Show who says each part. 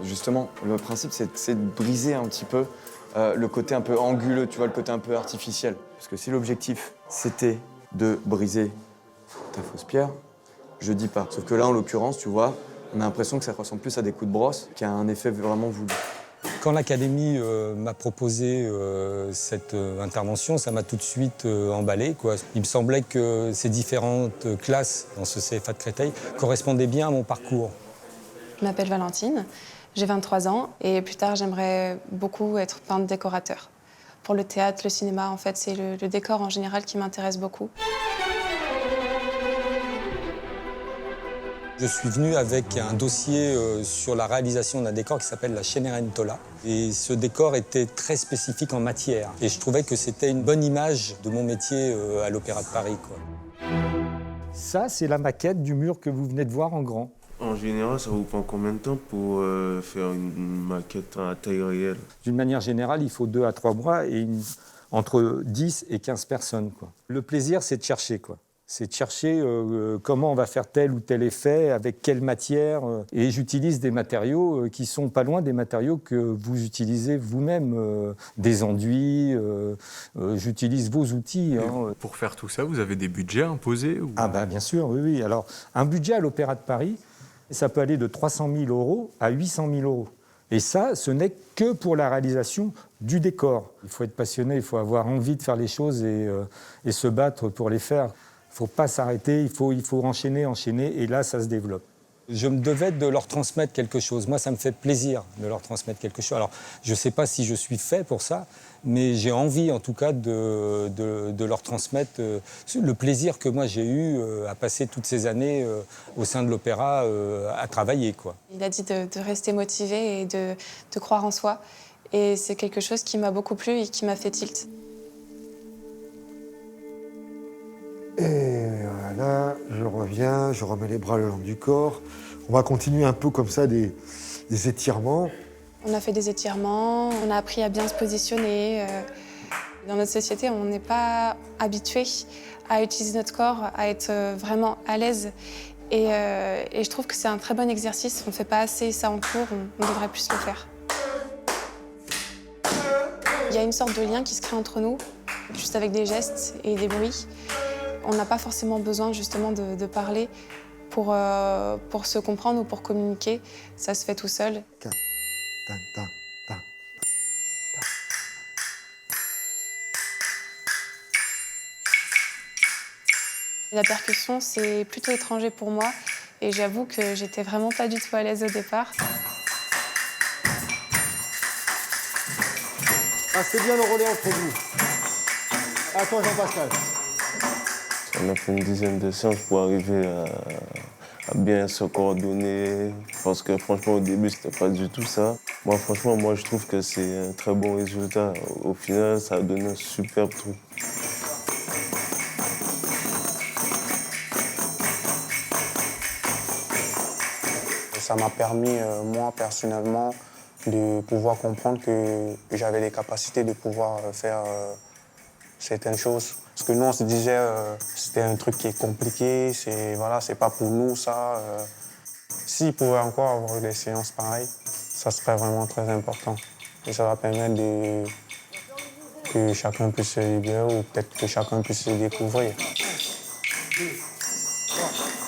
Speaker 1: Justement, le principe, c'est de briser un petit peu le côté un peu anguleux, tu vois, le côté un peu artificiel. Parce que si l'objectif, c'était de briser ta fausse pierre, je dis pas. Sauf que là, en l'occurrence, tu vois, on a l'impression que ça ressemble plus à des coups de brosse qu'à un effet vraiment voulu.
Speaker 2: Quand l'Académie m'a proposé cette intervention, ça m'a tout de suite emballé, quoi. Il me semblait que ces différentes classes dans ce CFA de Créteil correspondaient bien à mon parcours.
Speaker 3: Je m'appelle Valentine, j'ai 23 ans et plus tard, j'aimerais beaucoup être peintre décorateur. Pour le théâtre, le cinéma, en fait, c'est le décor en général qui m'intéresse beaucoup.
Speaker 2: Je suis venu avec un dossier sur la réalisation d'un décor qui s'appelle la Cenerentola. Et ce décor était très spécifique en matière. Et je trouvais que c'était une bonne image de mon métier à l'Opéra de Paris, quoi.
Speaker 4: Ça, c'est la maquette du mur que vous venez de voir en grand.
Speaker 5: En général, ça vous prend combien de temps pour faire une maquette à taille réelle?
Speaker 4: D'une manière générale, il faut 2 à 3 mois et entre 10 et 15 personnes, quoi. Le plaisir, c'est de chercher, quoi. C'est de chercher comment on va faire tel ou tel effet, avec quelle matière. Et j'utilise des matériaux qui sont pas loin des matériaux que vous utilisez vous-même. Des enduits, j'utilise vos outils. Hein.
Speaker 6: Pour faire tout ça, vous avez des budgets imposés ou...
Speaker 4: Ah bah bien sûr, oui, oui. Alors, un budget à l'Opéra de Paris, ça peut aller de 300 000 € à 800 000 €. Et ça, ce n'est que pour la réalisation du décor. Il faut être passionné, il faut avoir envie de faire les choses et se battre pour les faire. Il ne faut pas s'arrêter, il faut enchaîner, et là, ça se développe.
Speaker 2: Je me devais de leur transmettre quelque chose. Moi, ça me fait plaisir de leur transmettre quelque chose. Alors, je ne sais pas si je suis fait pour ça, mais j'ai envie, en tout cas, de leur transmettre le plaisir que moi j'ai eu à passer toutes ces années au sein de l'opéra à travailler, quoi.
Speaker 3: Il a dit de rester motivé et de croire en soi. Et c'est quelque chose qui m'a beaucoup plu et qui m'a fait tilt.
Speaker 7: Et voilà, je reviens, je remets les bras le long du corps. On va continuer un peu comme ça des étirements.
Speaker 3: On a fait des étirements, on a appris à bien se positionner. Dans notre société, on n'est pas habitué à utiliser notre corps, à être vraiment à l'aise. Et je trouve que c'est un très bon exercice. On ne fait pas assez ça en cours, on devrait plus le faire. Il y a une sorte de lien qui se crée entre nous, juste avec des gestes et des bruits. On n'a pas forcément besoin justement de parler pour se comprendre ou pour communiquer. Ça se fait tout seul.
Speaker 7: Tan, tan, tan, tan.
Speaker 3: La percussion, c'est plutôt étranger pour moi et j'avoue que j'étais vraiment pas du tout à l'aise au départ.
Speaker 7: Passez bien le relais entre vous. À toi, Jean-Pascal.
Speaker 5: On a fait une dizaine de séances pour arriver à bien se coordonner. Parce que franchement, au début, c'était pas du tout ça. Moi, franchement, je trouve que c'est un très bon résultat. Au final, ça a donné un superbe truc.
Speaker 8: Ça m'a permis, moi, personnellement, de pouvoir comprendre que j'avais les capacités de pouvoir faire certaines choses. Parce que nous, on se disait c'était un truc qui est compliqué, c'est pas pour nous, ça. S'il pouvait encore avoir des séances pareilles, ça serait vraiment très important. Et ça va permettre que chacun puisse se libérer ou peut-être que chacun puisse se découvrir.
Speaker 7: 1, 2, 3.